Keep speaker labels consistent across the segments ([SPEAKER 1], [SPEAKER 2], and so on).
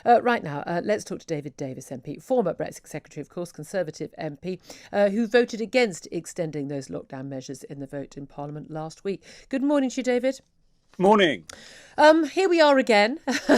[SPEAKER 1] Right now, let's talk to David Davis MP, former Brexit Secretary, of course, Conservative MP, who voted against extending those lockdown measures in the vote in Parliament last week. Good morning to you, David.
[SPEAKER 2] Morning.
[SPEAKER 1] Here we are again. Freedom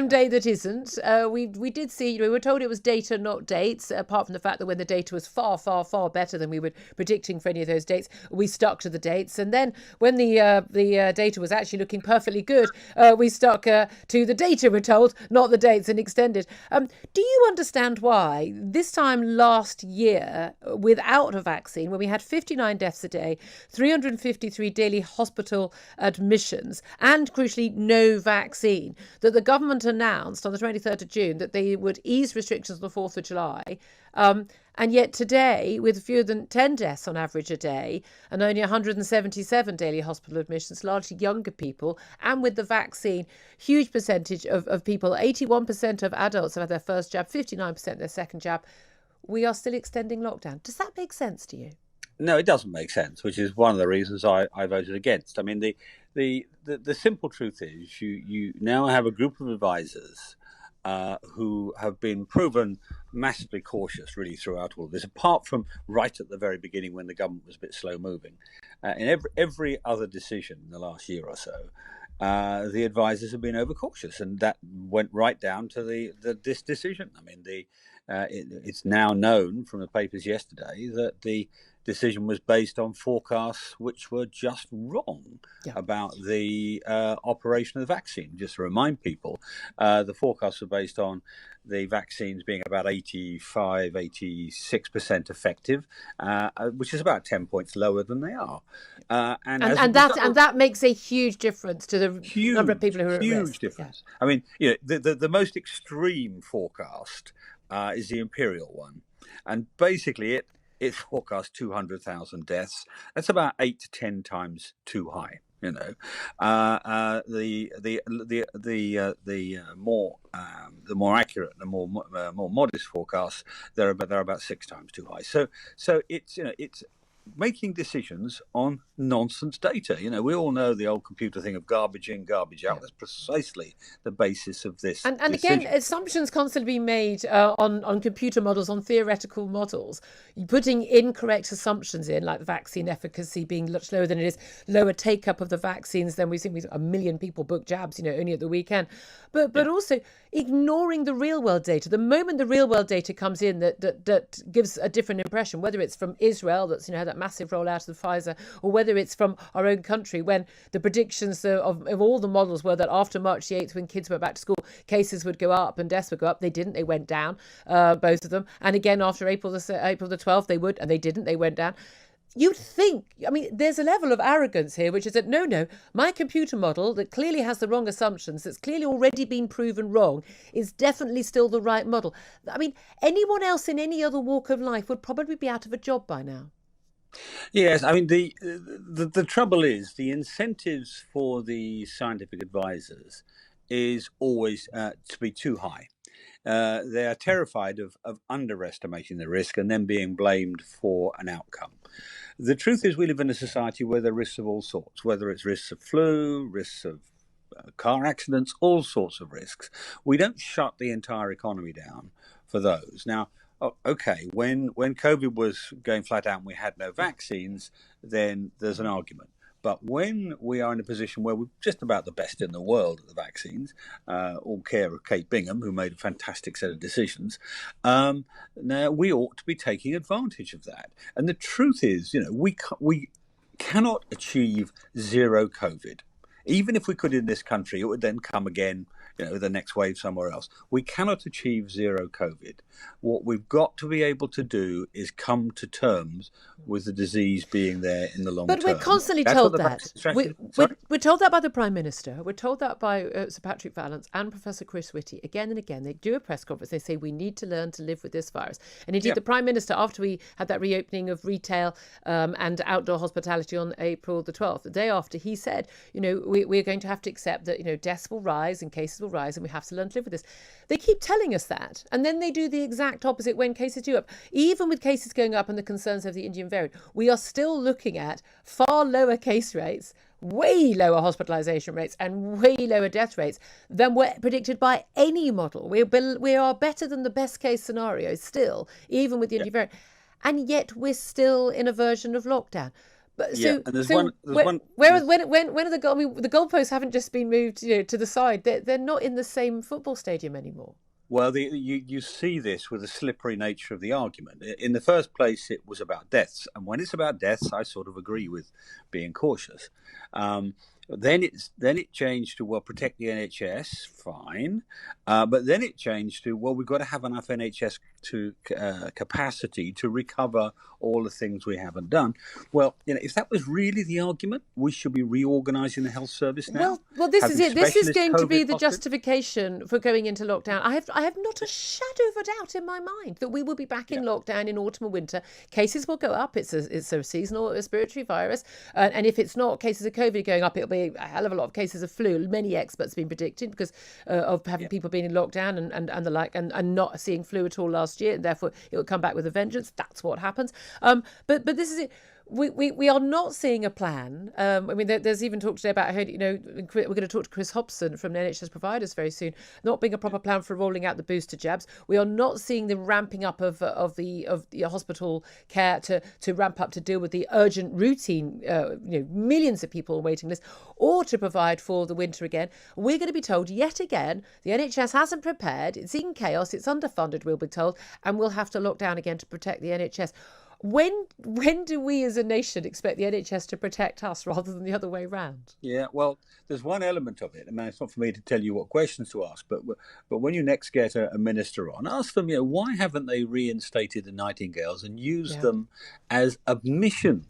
[SPEAKER 1] Day that isn't. We did see, we were told it was data, not dates, apart from the fact that when the data was far, far, far better than we were predicting for any of those dates, we stuck to the dates. And then when the data was actually looking perfectly good, we stuck to the data, we're told, not the dates, and extended. Do you understand why this time last year, without a vaccine, when we had 59 deaths a day, 353 daily hospital admissions, and crucially no vaccine, that the government announced on the 23rd of June that they would ease restrictions on the 4th of July, and yet today, with fewer than 10 deaths on average a day and only 177 daily hospital admissions, largely younger people, and with the vaccine, huge percentage of people, 81% of adults have had their first jab, 59% their second jab, we are still extending lockdown. Does that make sense to you?
[SPEAKER 2] No, it doesn't make sense, which is one of the reasons I voted against. I mean, the simple truth is you now have a group of advisors who have been proven massively cautious really throughout all of this, apart from right at the very beginning when the government was a bit slow moving. In every other decision in the last year or so, the advisors have been overcautious, and that went right down to this decision. I mean, it's now known from the papers yesterday that the decision was based on forecasts which were just wrong about the operation of the vaccine. Just to remind people, the forecasts were based on the vaccines being about 86% effective, which is about 10 points lower than they are.
[SPEAKER 1] And that makes a huge difference to the number of people who are at risk.
[SPEAKER 2] Huge difference. Yeah. I mean, the most extreme forecast is the Imperial one, and basically it forecasts 200,000 deaths. That's about 8 to 10 times too high. The more accurate, the more modest forecasts, they're about 6 times too high. So it's making decisions on nonsense data. We all know the old computer thing of garbage in, garbage out. That's precisely the basis of this.
[SPEAKER 1] And again, assumptions constantly being made on computer models, on theoretical models, putting incorrect assumptions in, like the vaccine efficacy being much lower than it is, lower take up of the vaccines than we've seen with 1 million people book jabs, only at the weekend. But also ignoring the real world data. The moment the real world data comes in that gives a different impression, whether it's from Israel, that's had that massive rollout of Pfizer, or whether it's from our own country, when the predictions of all the models were that after March the 8th, when kids went back to school, cases would go up and deaths would go up. They didn't. They went down, both of them. And again, after April the 12th, they would, and they didn't. They went down. You'd think, there's a level of arrogance here, which is that, no, my computer model that clearly has the wrong assumptions, that's clearly already been proven wrong, is definitely still the right model. Anyone else in any other walk of life would probably be out of a job by now.
[SPEAKER 2] Yes, the trouble is the incentives for the scientific advisors is always to be too high. They are terrified of underestimating the risk and then being blamed for an outcome. The truth is we live in a society where there are risks of all sorts, whether it's risks of flu, risks of car accidents, all sorts of risks. We don't shut the entire economy down for those. Now, okay, when COVID was going flat out and we had no vaccines, then there's an argument. But when we are in a position where we're just about the best in the world at the vaccines, all care of Kate Bingham, who made a fantastic set of decisions, now we ought to be taking advantage of that. And the truth is, we cannot achieve zero COVID. Even if we could in this country, it would then come again, the next wave somewhere else. We cannot achieve zero COVID. What we've got to be able to do is come to terms with the disease being there in the long term.
[SPEAKER 1] But we're constantly told that. We're told that by the Prime Minister. We're told that by Sir Patrick Vallance and Professor Chris Whitty again and again. They do a press conference. They say we need to learn to live with this virus. And indeed, the Prime Minister, after we had that reopening of retail and outdoor hospitality on April the 12th, the day after, he said, we're going to have to accept that, deaths will rise and cases will rise and we have to learn to live with this. They keep telling us that. And then they do the exact opposite when cases do up. Even with cases going up and the concerns of the Indian variant, we are still looking at far lower case rates way lower hospitalisation rates and way lower death rates than were predicted by any model. We are better than the best case scenario still, even with the
[SPEAKER 2] Yeah.
[SPEAKER 1] new variant, and yet we're still in a version of lockdown. But
[SPEAKER 2] Yeah,
[SPEAKER 1] so,
[SPEAKER 2] and there's
[SPEAKER 1] so
[SPEAKER 2] one. There's one.
[SPEAKER 1] when
[SPEAKER 2] There's,
[SPEAKER 1] are the I mean, the goalposts haven't just been moved, to the side. They're not in the same football stadium anymore.
[SPEAKER 2] Well, you see this with the slippery nature of the argument. In the first place, it was about deaths, and when it's about deaths, I sort of agree with being cautious. Um, then it changed to, well, protect the NHS, fine, but then it changed to, well, we've got to have enough NHS capacity to recover all the things we haven't done. Well, if that was really the argument, we should be reorganising the health service now.
[SPEAKER 1] Well, this is it. This is going to be the
[SPEAKER 2] COVID
[SPEAKER 1] justification for going into lockdown. I have not a shadow of a doubt in my mind that we will be back in lockdown in autumn and winter. Cases will go up. It's a seasonal respiratory virus, and if it's not cases of COVID going up, it'll be a hell of a lot of cases of flu. Many experts have been predicting because of having people being in lockdown and the like, and not seeing flu at all last year, and therefore it will come back with a vengeance. That's what happens. But this is it. We are not seeing a plan. I mean, there's even talk today about, I heard, we're going to talk to Chris Hobson from the NHS providers very soon, not being a proper plan for rolling out the booster jabs. We are not seeing the ramping up of the hospital care to ramp up to deal with the urgent routine, millions of people on waiting lists, or to provide for the winter again. We're going to be told yet again the NHS hasn't prepared, it's in chaos, it's underfunded, we'll be told, and we'll have to lock down again to protect the NHS. When do we as a nation expect the NHS to protect us rather than the other way around?
[SPEAKER 2] Yeah, well, there's one element of it. I mean, it's not for me to tell you what questions to ask, but when you next get a minister on, ask them, why haven't they reinstated the Nightingales and used them as admission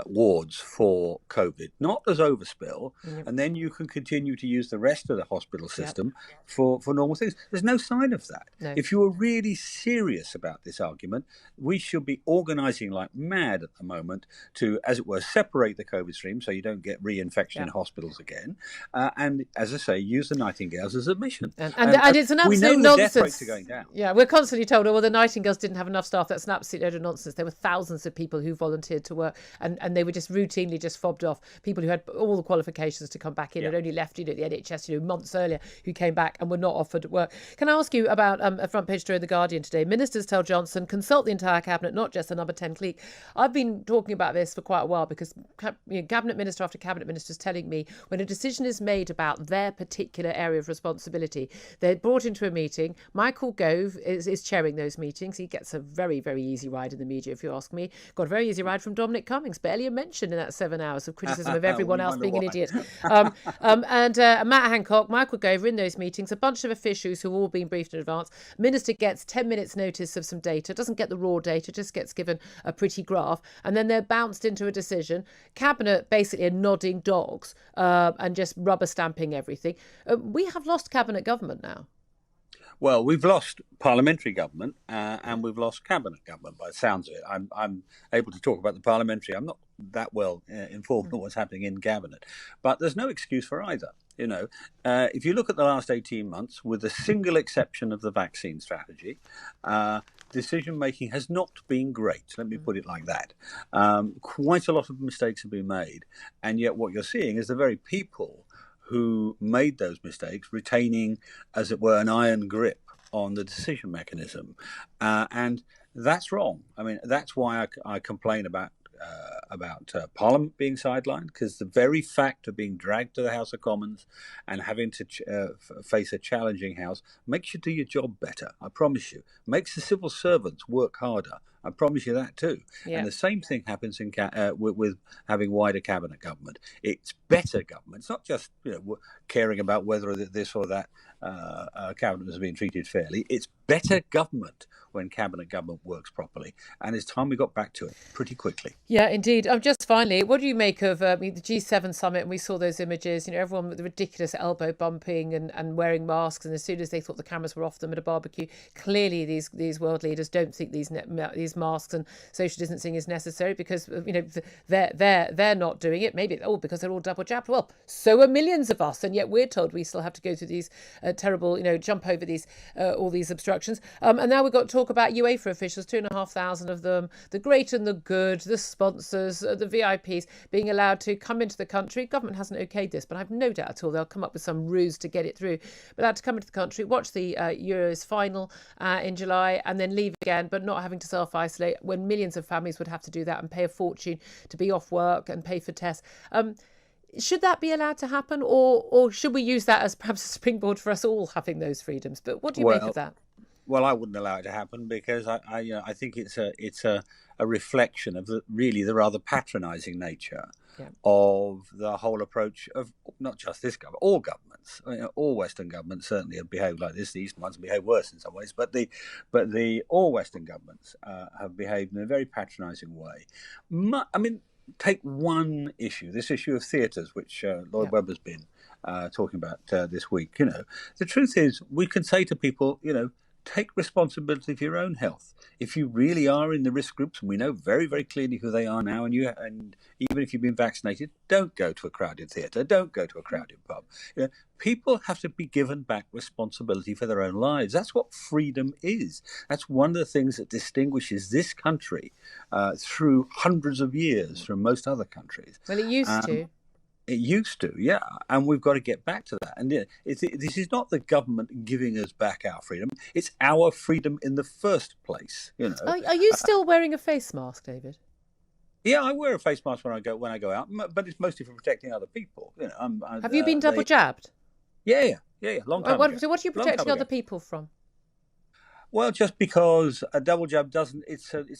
[SPEAKER 2] wards for COVID, not as overspill, and then you can continue to use the rest of the hospital system for normal things. There's no sign of that. No. If you are really serious about this argument, we should be organising like mad at the moment to, as it were, separate the COVID stream so you don't get reinfection in hospitals again, and, as I say, use the Nightingales as admission.
[SPEAKER 1] And it's an absolute
[SPEAKER 2] nonsense. The death rates are going down.
[SPEAKER 1] Yeah, we're constantly told, the Nightingales didn't have enough staff. That's an absolute load of nonsense. There were thousands of people who volunteered to work, and they were just routinely just fobbed off. People who had all the qualifications to come back in had only left the NHS months earlier, who came back and were not offered work. Can I ask you about a front page story in The Guardian today? Ministers tell Johnson, consult the entire cabinet, not just the number 10 clique. I've been talking about this for quite a while because cabinet minister after cabinet minister is telling me when a decision is made about their particular area of responsibility, they're brought into a meeting. Michael Gove is chairing those meetings. He gets a very, very easy ride in the media, if you ask me. Got a very easy ride from Dominic Cummings, barely a mention in that 7 hours of criticism of everyone else being an idiot. And Matt Hancock, Michael Gove are in those meetings, a bunch of officials who have all been briefed in advance. Minister gets 10 minutes notice of some data, doesn't get the raw data, just gets given a pretty graph, and then they're bounced into a decision. Cabinet basically are nodding dogs and just rubber stamping everything. We have lost cabinet government now.
[SPEAKER 2] Well, we've lost parliamentary government and we've lost cabinet government by the sounds of it. I'm able to talk about the parliamentary. I'm not that well informed on what's happening in cabinet, but there's no excuse for either. If you look at the last 18 months, with the single exception of the vaccine strategy, decision making has not been great. Let me put it like that. Quite a lot of mistakes have been made, and yet what you're seeing is the very people who made those mistakes retaining, as it were, an iron grip on the decision mechanism. And that's wrong. I mean, that's why I complain about Parliament being sidelined, because the very fact of being dragged to the House of Commons and having to face a challenging House makes you do your job better, I promise you. Makes the civil servants work harder. I promise you that too. Yeah. And the same thing happens with having wider cabinet government. It's better government. It's not just caring about whether this or that cabinet is being treated fairly. It's better government when cabinet government works properly. And it's time we got back to it pretty quickly.
[SPEAKER 1] Yeah, indeed. Just finally, what do you make of the G7 summit? And we saw those images, everyone with the ridiculous elbow bumping and wearing masks. And as soon as they thought the cameras were off them at a barbecue, clearly these world leaders don't think these is masks and social distancing is necessary because they're not doing it. Maybe because they're all double jabbed. Well, so are millions of us, and yet we're told we still have to go through these terrible, jump over these all these obstructions. And now we've got to talk about UEFA officials, 2,500 of them, the great and the good, the sponsors, the VIPs being allowed to come into the country. Government hasn't okayed this, but I've no doubt at all they'll come up with some ruse to get it through. But allowed to come into the country, watch the Euros final in July, and then leave again, but not having to self-isolate when millions of families would have to do that and pay a fortune to be off work and pay for tests. Should that be allowed to happen, or should we use that as perhaps a springboard for us all having those freedoms? But what do you make of that?
[SPEAKER 2] Well, I wouldn't allow it to happen because I think it's a reflection of the rather patronising nature of the whole approach of not just this government, all governments. All Western governments certainly have behaved like this. The Eastern ones behave worse in some ways, but all Western governments have behaved in a very patronising way. Take one issue, this issue of theatres, which Lloyd Webber's been talking about this week. The truth is, we can say to people, take responsibility for your own health. If you really are in the risk groups, and we know very, very clearly who they are now, and even if you've been vaccinated, don't go to a crowded theatre, don't go to a crowded pub. People have to be given back responsibility for their own lives. That's what freedom is. That's one of the things that distinguishes this country through hundreds of years from most other countries.
[SPEAKER 1] Well, it used to.
[SPEAKER 2] It used to, yeah, and we've got to get back to that. And this is not the government giving us back our freedom; it's our freedom in the first place.
[SPEAKER 1] Are you still wearing a face mask, David?
[SPEAKER 2] Yeah, I wear a face mask when I go out, but it's mostly for protecting other people.
[SPEAKER 1] Have you been double jabbed?
[SPEAKER 2] Yeah, long time ago.
[SPEAKER 1] So what are you protecting other people from?
[SPEAKER 2] Well, just because a double jab doesn't, it's about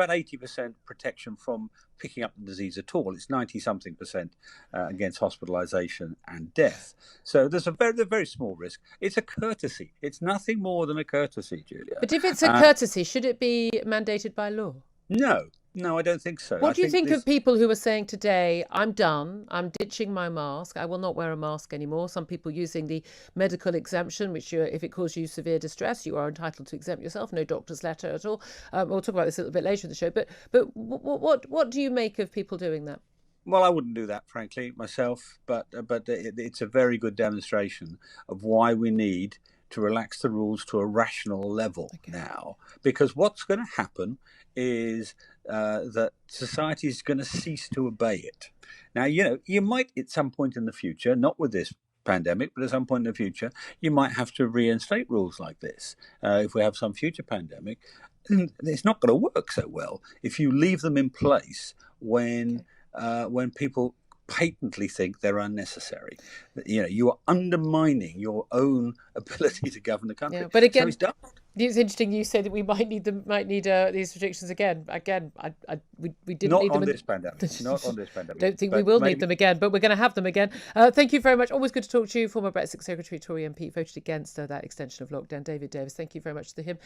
[SPEAKER 2] 80% protection from picking up the disease at all. It's 90-something% against hospitalisation and death. So there's a very, very small risk. It's a courtesy. It's nothing more than a courtesy, Julia.
[SPEAKER 1] But if it's a courtesy, should it be mandated by law?
[SPEAKER 2] No, I don't think so.
[SPEAKER 1] What do you think of people who are saying today, I'm done, I'm ditching my mask, I will not wear a mask anymore? Some people using the medical exemption, which if it causes you severe distress, you are entitled to exempt yourself, no doctor's letter at all. We'll talk about this a little bit later in the show. But what do you make of people doing that?
[SPEAKER 2] Well, I wouldn't do that, frankly, myself. But it's a very good demonstration of why we need to relax the rules to a rational level now. Because what's going to happen is that society is going to cease to obey it. Now, you might at some point in the future, not with this pandemic, but at some point in the future, you might have to reinstate rules like this. If we have some future pandemic, it's not going to work so well if you leave them in place when people patently think they're unnecessary. You are undermining your own ability to govern the country.
[SPEAKER 1] Yeah, but again,
[SPEAKER 2] so it's done.
[SPEAKER 1] It's interesting you say that we might need these restrictions again. We didn't
[SPEAKER 2] not
[SPEAKER 1] need them.
[SPEAKER 2] On this pandemic. Not on this pandemic.
[SPEAKER 1] Don't think we will need them again, but we're going to have them again. Thank you very much. Always good to talk to you. Former Brexit Secretary Tory MP voted against that extension of lockdown. David Davis, thank you very much to him.